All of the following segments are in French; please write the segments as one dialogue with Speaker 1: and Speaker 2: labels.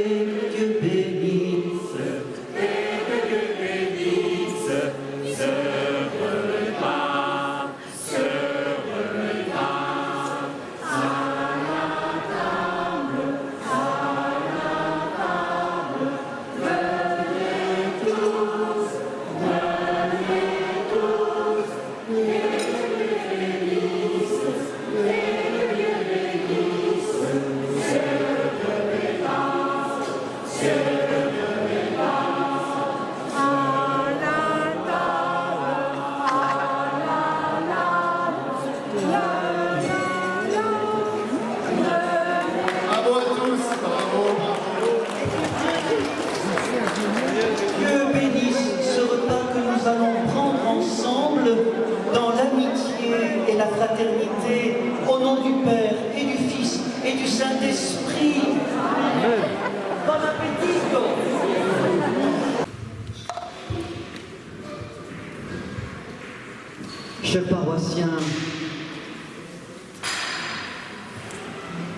Speaker 1: Dieu bénisse. Dieu bénisse ce repas que nous allons prendre ensemble dans l'amitié et la fraternité, au nom du Père et du Fils et du Saint-Esprit. Bon appétit! Chers paroissiens,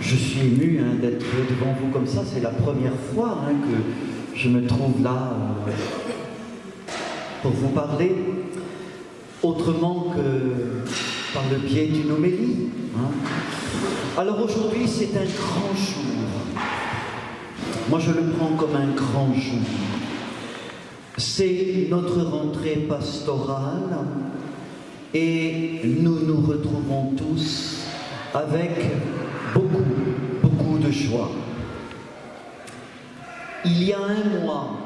Speaker 1: je suis ému d'être devant vous comme ça. C'est la première fois que je me trouve là pour vous parler, autrement que par le biais d'une homélie. Alors aujourd'hui, c'est un grand jour. Moi, je le prends comme un grand jour. C'est notre rentrée pastorale et nous nous retrouvons tous avec beaucoup de joie. Il y a un mois,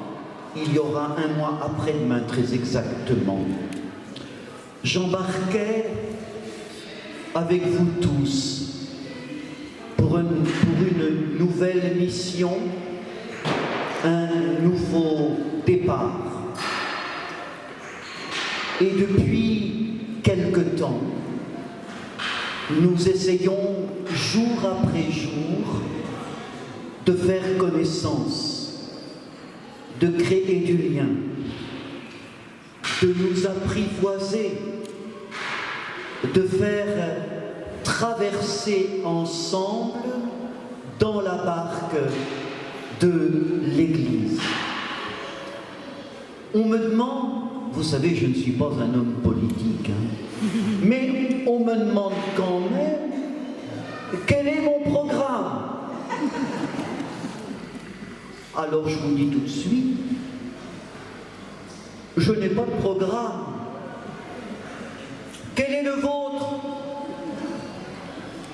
Speaker 1: il y aura un mois après-demain très exactement, j'embarquais avec vous tous pour une nouvelle mission, un nouveau départ. Et depuis quelque temps, nous essayons jour après jour de faire connaissance, de créer du lien, de nous apprivoiser, de faire traverser ensemble dans la barque de l'Église. On me demande, vous savez, je ne suis pas un homme politique, mais on me demande quand même quel est mon programme. Alors je vous dis tout de suite, je n'ai pas de programme. Quel est le vôtre?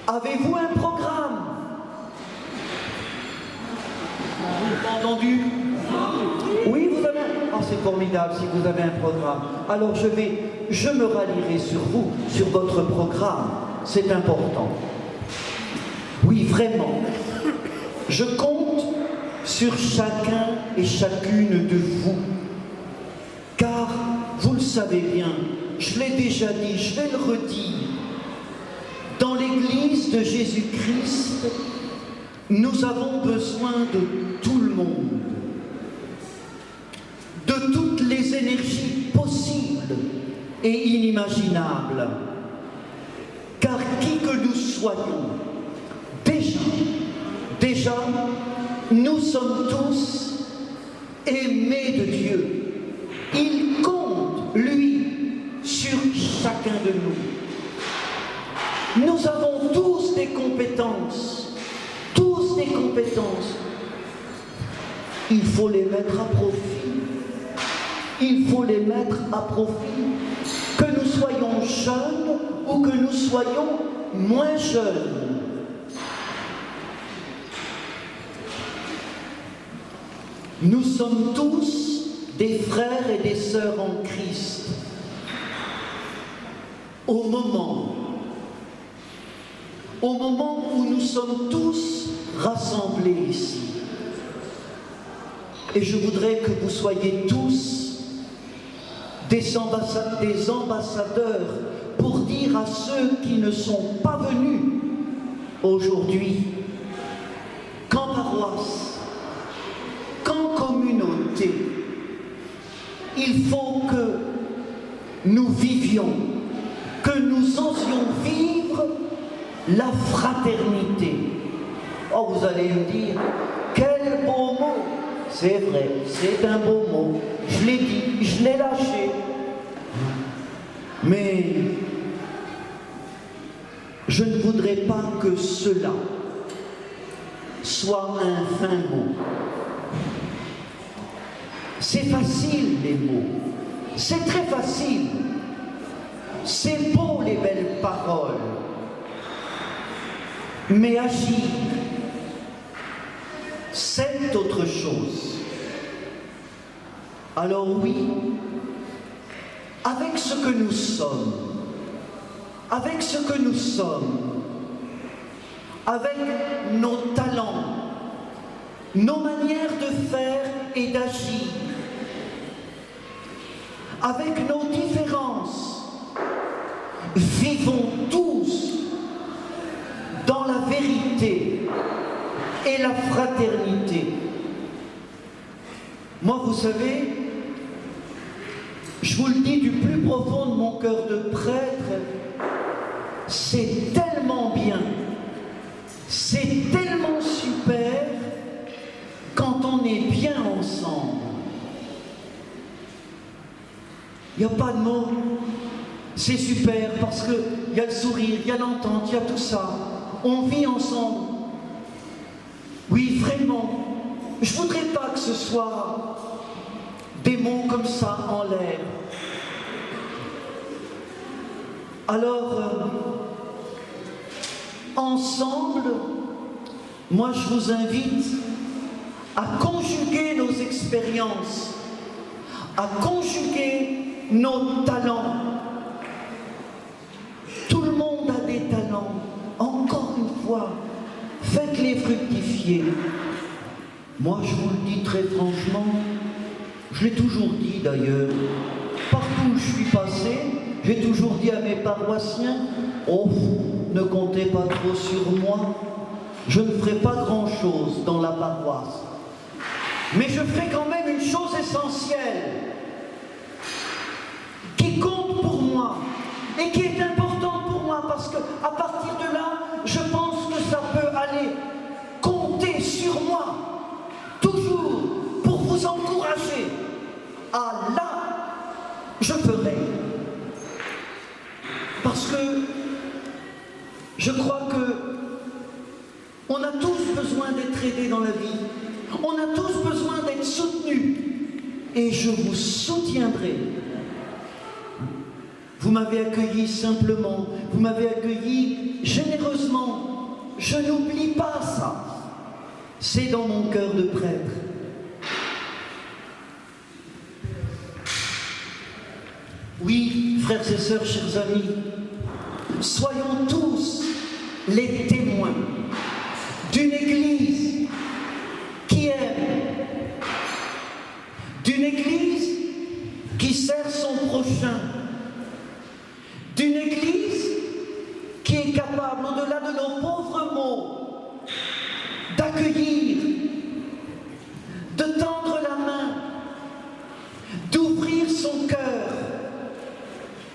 Speaker 1: Avez-vous un programme? Entendu? Oui, vous avez un... Oh, c'est formidable si vous avez un programme. Alors je me rallierai sur vous, sur votre programme. C'est important. Oui, vraiment. Je compte sur chacun et chacune de vous. Car, vous le savez bien, je l'ai déjà dit, je vais le redire. Dans l'Église de Jésus-Christ, nous avons besoin de tout le monde, de toutes les énergies possibles et inimaginables. Car qui que nous soyons, déjà, nous sommes tous aimés de Dieu. Il compte, lui, sur chacun de nous. Nous avons tous des compétences. Il faut les mettre à profit. Que nous soyons jeunes ou que nous soyons moins jeunes. Nous sommes tous des frères et des sœurs en Christ. Au moment où nous sommes tous rassemblés ici. Et je voudrais que vous soyez tous des ambassadeurs pour dire à ceux qui ne sont pas venus aujourd'hui qu'en paroisse, qu'en communauté, il faut que nous vivions, que nous osions vivre la fraternité. Oh, vous allez me dire, quel beau mot! c'est vrai, c'est un beau mot. Je l'ai dit, je l'ai lâché. Mais je ne voudrais pas que cela soit un fin mot. C'est facile les mots, c'est très facile. C'est beau les belles paroles. Mais agir, c'est autre chose. Alors oui, avec ce que nous sommes, avec ce que nous sommes, avec nos talents, nos manières de faire et d'agir, avec nos différences, vivons tous dans la vérité et la fraternité. Moi, vous savez, je vous le dis du plus profond de mon cœur de prêtre, c'est tellement bien, c'est tellement super quand on est bien ensemble. Il n'y a pas de mots. C'est super parce qu'il y a le sourire, il y a l'entente, il y a tout ça. On vit ensemble. Oui, vraiment. Je ne voudrais pas que ce soit des mots comme ça en l'air. Alors, ensemble, moi je vous invite à conjuguer nos expériences, à conjuguer nos talents. Tout le monde a des talents. Encore une fois, faites-les fructifier. Moi, je vous le dis très franchement, je l'ai toujours dit d'ailleurs, partout où je suis passé, j'ai toujours dit à mes paroissiens, oh, ne comptez pas trop sur moi, je ne ferai pas grand-chose dans la paroisse. Mais je ferai quand même une chose essentielle, qui compte pour moi, et qui est importante pour moi, parce qu'à partir de là, je pense que ça peut aller compter sur moi, toujours, pour vous encourager. Ah là, je ferai. Parce que je crois que on a tous besoin d'être aidés dans la vie. On a tous besoin d'être soutenus. Et je vous soutiendrai. Vous m'avez accueilli simplement, vous m'avez accueilli généreusement. Je n'oublie pas ça. C'est dans mon cœur de prêtre. Oui, frères et sœurs, chers amis, soyons tous les témoins d'une Église qui aime, d'une Église qui sert son prochain, d'une Église qui est capable, au-delà de nos pauvres mots, d'accueillir, de tendre la main, d'ouvrir son cœur.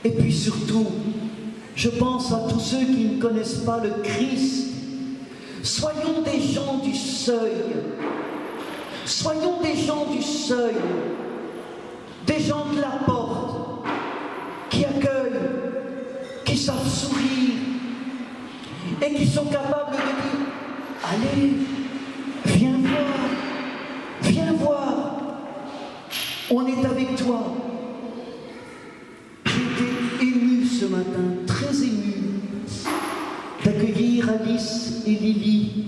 Speaker 1: Et puis surtout, je pense à tous ceux qui ne connaissent pas le Christ. Soyons des gens du seuil. Soyons des gens du seuil. Des gens de la porte, qui accueillent, qui savent sourire, et qui sont capables de dire, allez, viens voir, on est avec toi. J'ai été ému ce matin, très ému, d'accueillir Alice et Lily,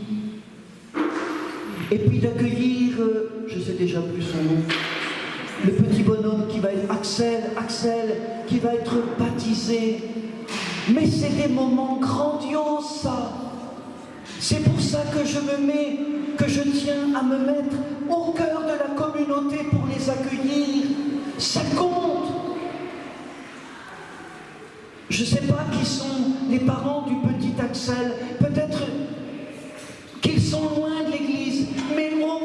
Speaker 1: et puis d'accueillir, je ne sais déjà plus son nom, le petit bonhomme qui va être Axel, qui va être baptisé. Mais c'est des moments grandioses, ça. C'est pour ça que je tiens à me mettre au cœur de la communauté pour les accueillir. Ça compte. Je ne sais pas qui sont les parents du petit Axel. Peut-être qu'ils sont loin de l'église, mais au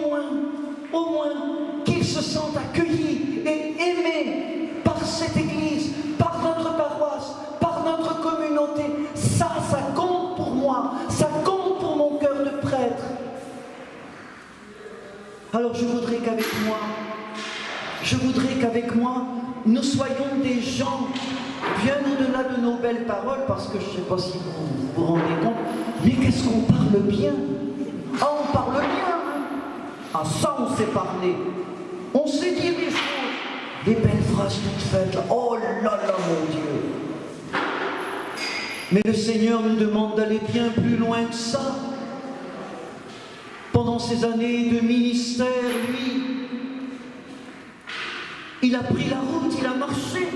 Speaker 1: moins, qu'ils se sentent accueillis et aimés par cette église, par notre paroisse, par notre communauté. Ça compte pour moi, ça compte pour mon cœur de prêtre. Alors je voudrais qu'avec moi, nous soyons des gens bien au-delà de nos belles paroles, parce que je ne sais pas si vous vous rendez compte, mais qu'est-ce qu'on parle bien? Ah, on parle bien, hein? Ah, ça, on sait parler. On sait dire des choses, des belles phrases toutes faites, là. Oh là là, mon Dieu! Mais le Seigneur nous demande d'aller bien plus loin que ça. Pendant ces années de ministère, lui, il a pris la route, il a marché,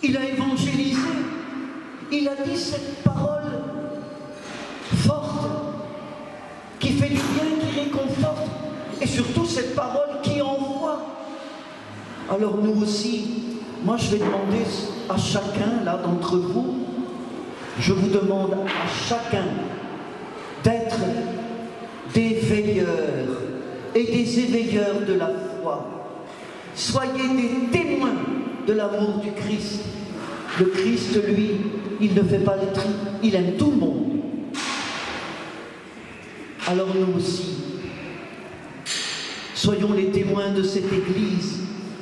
Speaker 1: il a évangélisé, il a dit cette parole forte, qui fait du bien, qui réconforte, et surtout cette parole qui envoie. Alors nous aussi, moi je vais demander à chacun là d'entre vous, je vous demande à chacun d'être des veilleurs et des éveilleurs de la foi. Soyez des témoins de l'amour du Christ. Le Christ, lui, il ne fait pas les tri, il aime tout le monde. Alors nous aussi, soyons les témoins de cette Église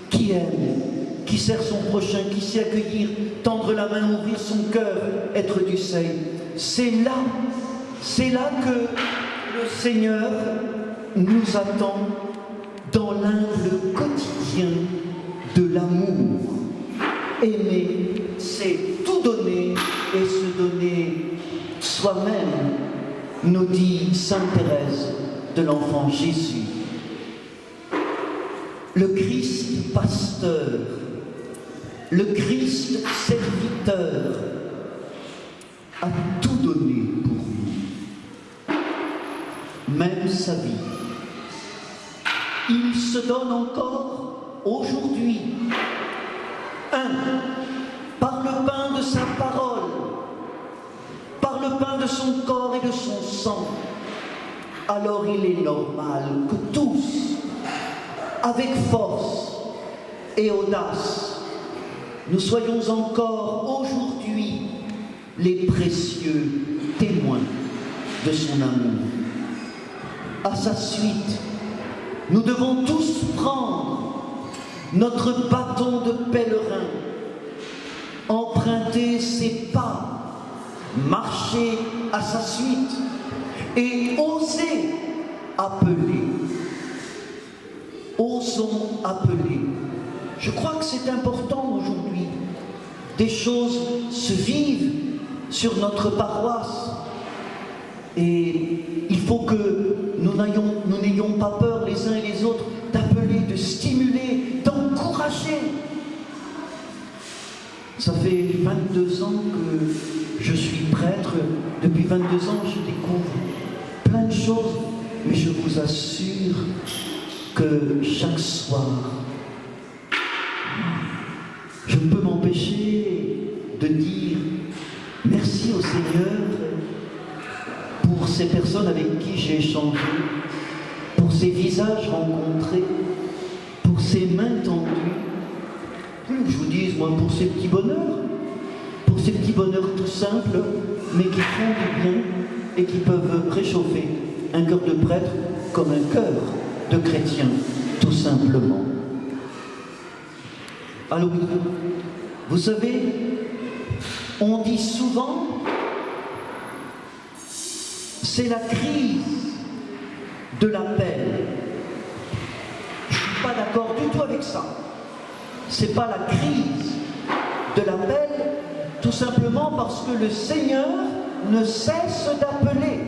Speaker 1: qui aime, qui sert son prochain, qui sait accueillir, tendre la main, ouvrir son cœur, être du seuil. C'est là que le Seigneur nous attend dans l'humble quotidien de l'amour. Aimer, c'est tout donner et se donner soi-même, nous dit Sainte Thérèse de l'Enfant Jésus. Le Christ pasteur, le Christ serviteur a tout donné pour nous, même sa vie. Il se donne encore aujourd'hui, par le pain de sa parole, par le pain de son corps et de son sang. Alors il est normal que tous, avec force et audace, nous soyons encore aujourd'hui les précieux témoins de son amour. À sa suite, nous devons tous prendre notre bâton de pèlerin, emprunter ses pas, marcher à sa suite et oser appeler. Osons appeler. Je crois que c'est important aujourd'hui. Des choses se vivent sur notre paroisse. Et il faut que nous n'ayons pas peur les uns et les autres d'appeler, de stimuler, d'encourager. Ça fait 22 ans que je suis prêtre. Depuis 22 ans, je découvre plein de choses. Mais je vous assure que chaque soir, je ne peux m'empêcher de dire merci au Seigneur pour ces personnes avec qui j'ai échangé, pour ces visages rencontrés, pour ces mains tendues. Plus que je vous dise, moi, pour ces petits bonheurs tout simples, mais qui font du bien et qui peuvent réchauffer un cœur de prêtre comme un cœur de chrétien, tout simplement. Alors, vous savez, on dit souvent, c'est la crise de l'appel. Je ne suis pas d'accord du tout avec ça. C'est pas la crise de l'appel, tout simplement parce que le Seigneur ne cesse d'appeler.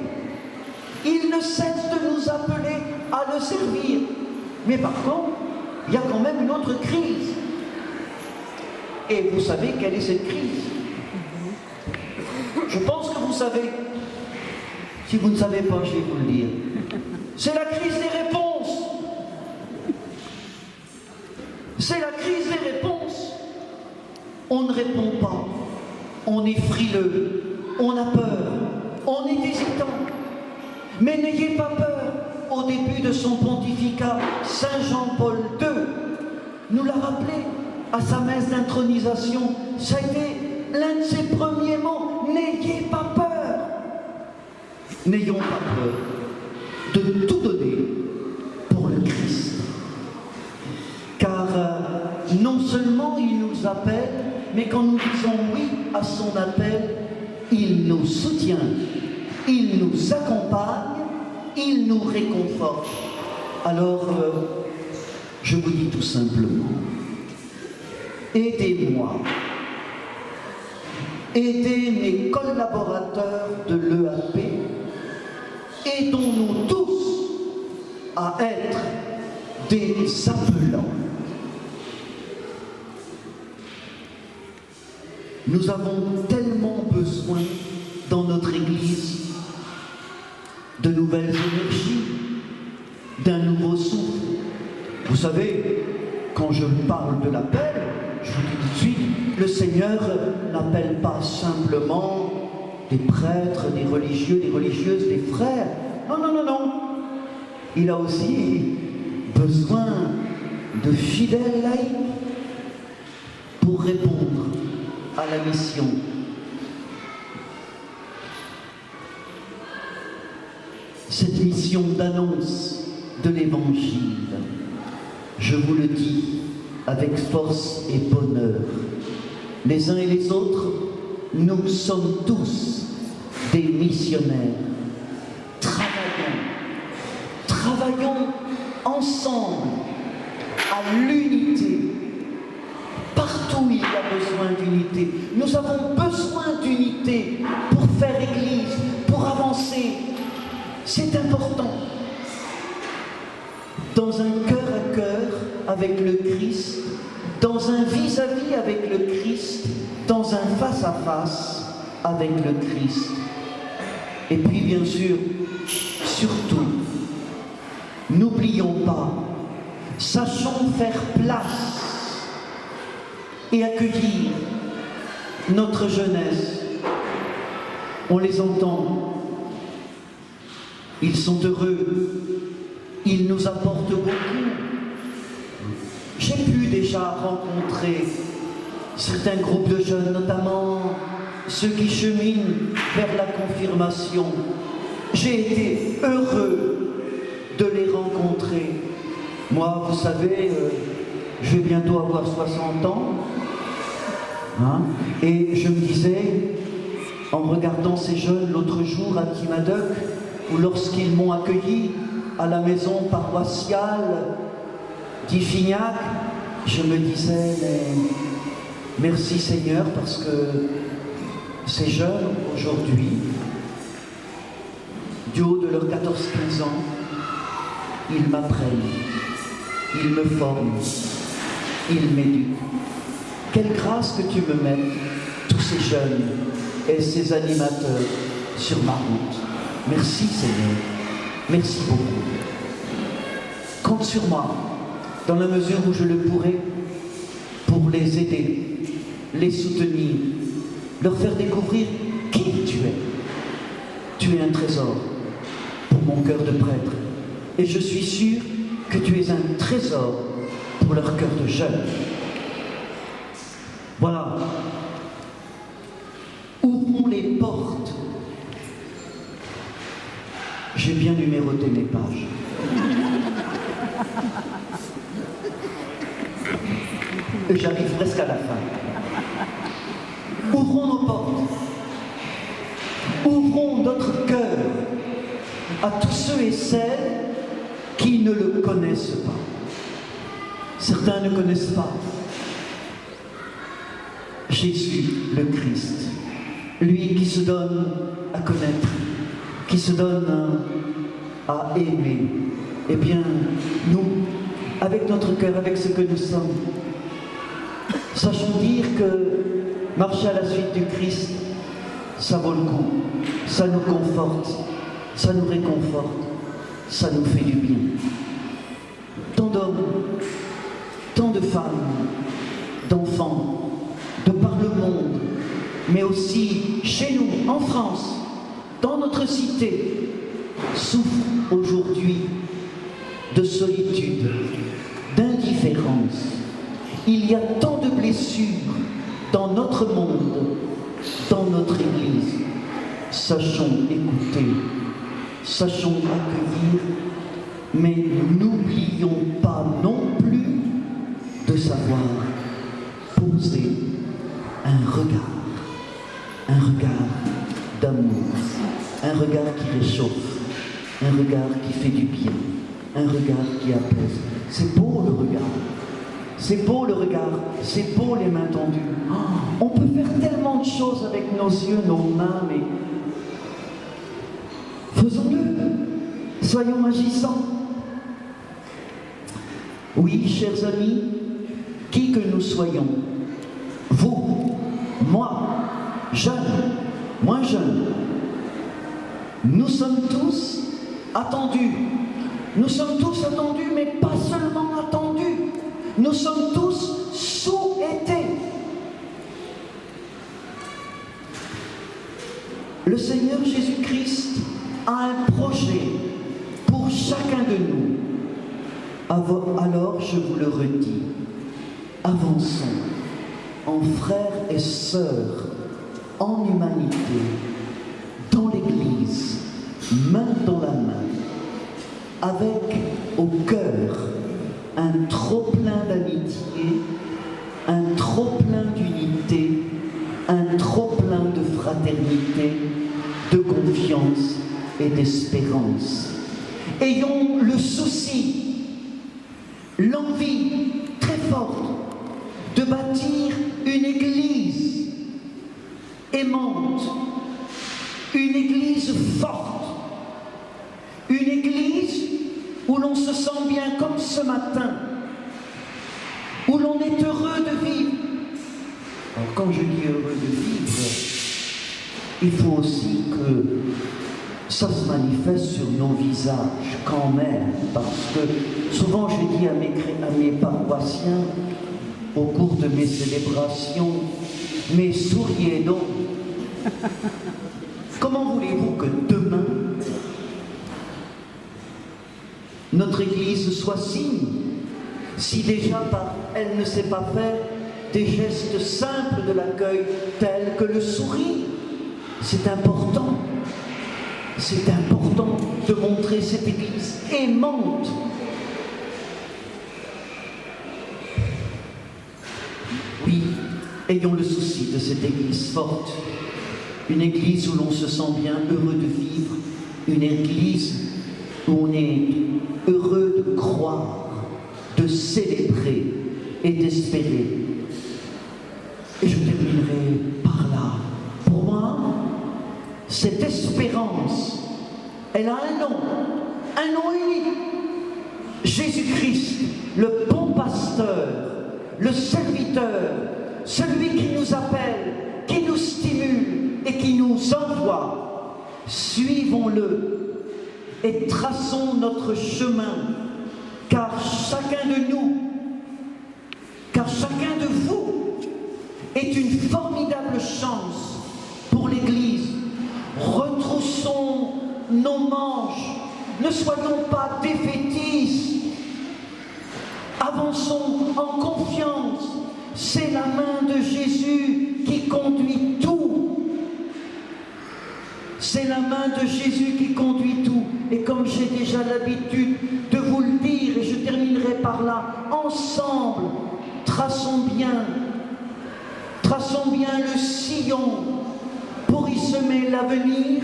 Speaker 1: Il ne cesse de nous appeler à le servir. Mais par contre, il y a quand même une autre crise. Et vous savez quelle est cette crise? Je pense que vous savez. Si vous ne savez pas, je vais vous le dire. C'est la crise des réponses. C'est la crise des réponses. On ne répond pas. On est frileux. On a peur. On est hésitant. Mais n'ayez pas peur. Au début de son pontificat, Saint Jean-Paul II nous l'a rappelé à sa messe d'intronisation. Ça a été l'un de ses premiers mots. N'ayez pas peur. N'ayons pas peur de de tout donner pour le Christ. Car non seulement il nous appelle, mais quand nous disons oui à son appel, il nous soutient, il nous accompagne, il nous réconforte. Alors, je vous dis tout simplement, aidez-moi, aidez mes collaborateurs de l'EAP, aidons-nous tous à être des appelants. Nous avons tellement besoin dans notre Église de nouvelles énergies, d'un nouveau souffle. Vous savez, quand je parle de l'appel, je vous dis tout de suite, le Seigneur n'appelle pas simplement des prêtres, des religieux, des religieuses, des frères. Non, non, non, non. Il a aussi besoin de fidèles laïcs pour répondre à la mission. Cette mission d'annonce de l'Évangile, je vous le dis avec force et bonheur, les uns et les autres, nous sommes tous des missionnaires. Travaillons ensemble à l'unité. Partout il y a besoin d'unité. Nous avons besoin d'unité pour faire Église, pour avancer. C'est important. Dans un cœur à cœur avec le Christ, dans un vis-à-vis avec le Christ, dans un face-à-face avec le Christ. Et puis bien sûr, surtout, n'oublions pas, sachons faire place et accueillir notre jeunesse. On les entend, ils sont heureux, ils nous apportent beaucoup. J'ai pu déjà rencontrer certains groupes de jeunes, notamment ceux qui cheminent vers la confirmation. J'ai été heureux de les rencontrer. Moi, vous savez, je vais bientôt avoir 60 ans. Et je me disais, en regardant ces jeunes l'autre jour à Timadoc, ou lorsqu'ils m'ont accueilli à la maison paroissiale d'Ifignac, je me disais, mais merci Seigneur, parce que ces jeunes aujourd'hui, du haut de leurs 14-15 ans, ils m'apprennent, ils me forment, ils m'éduquent. Quelle grâce que tu me mettes, tous ces jeunes et ces animateurs sur ma route. Merci Seigneur, merci beaucoup. Compte sur moi, dans la mesure où je le pourrai, pour les aider, les soutenir, leur faire découvrir qui tu es. Tu es un trésor pour mon cœur de prêtre. Et je suis sûr que tu es un trésor pour leur cœur de jeune. Voilà. Ouvrons les portes. J'ai bien numéroté mes pages. Et j'arrive presque à la fin. Ouvrons nos portes. Ouvrons notre cœur à tous ceux et celles qui ne le connaissent pas. Certains ne connaissent pas Jésus le Christ, lui qui se donne à connaître, qui se donne à aimer. Eh bien, nous, avec notre cœur, avec ce que nous sommes, sachons dire que marcher à la suite du Christ, ça vaut le coup, ça nous conforte, ça nous réconforte, ça nous fait du bien. Tant d'hommes, tant de femmes, d'enfants, de par le monde, mais aussi chez nous, en France, dans notre cité, souffrent aujourd'hui de solitude, d'indifférence. Il y a tant de blessures dans notre monde, dans notre Église. Sachons écouter, sachons accueillir, mais n'oublions pas non plus de savoir poser un regard d'amour, un regard qui réchauffe, un regard qui fait du bien, un regard qui apaise. C'est beau le regard, c'est beau le regard, c'est beau les mains tendues. Oh, on peut faire tellement de choses avec nos yeux, nos mains, mais faisons-le, soyons agissants. Oui, chers amis, qui que nous soyons, vous, moi, jeune, moins jeune, nous sommes tous attendus. Nous sommes tous attendus, mais pas seulement attendus. Nous sommes tous souhaités. Le Seigneur Jésus-Christ a un projet pour chacun de nous. Alors, je vous le redis, avançons en frères et sœurs, en humanité, dans l'Église, main dans la main, avec au cœur un trop-plein d'amitié, un trop-plein d'unité, un trop-plein de fraternité, de confiance et d'espérance. Ayons le souci, l'envie très forte de bâtir une église aimante, une église forte, une église où l'on se sent bien comme ce matin, où l'on est heureux de vivre. Alors quand je dis heureux de vivre, il faut aussi que ça se manifeste sur nos visages quand même, parce que souvent je dis à mes paroissiens au cours de mes célébrations, mais souriez donc. Comment voulez-vous que demain notre Église soit signe, si déjà elle ne sait pas faire des gestes simples de l'accueil tels que le sourire? C'est important. C'est important de montrer cette Église aimante. Oui, ayons le souci de cette Église forte, une Église où l'on se sent bien heureux de vivre, une Église où on est heureux de croire, de célébrer et d'espérer. Et je terminerai par là. Pour moi, cette espérance, elle a un nom unique. Jésus-Christ, le bon pasteur, le serviteur, celui qui nous appelle, qui nous stimule et qui nous envoie. Suivons-le et traçons notre chemin, car chacun de nous, car chacun de vous est une formidable chance pour l'Église. Retroussons nos manches, ne soyons pas défaitistes, avançons en confiance, c'est la main de Jésus qui conduit tout. C'est la main de Jésus qui conduit tout. Et comme j'ai déjà l'habitude de vous le dire, et je terminerai par là, ensemble, traçons bien le sillon pour y semer l'avenir,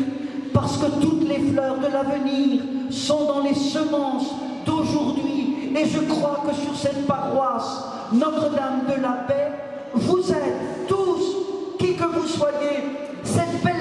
Speaker 1: parce que toutes les fleurs de l'avenir sont dans les semences d'aujourd'hui. Et je crois que sur cette paroisse, Notre-Dame de la Paix, vous êtes tous, qui que vous soyez, cette paix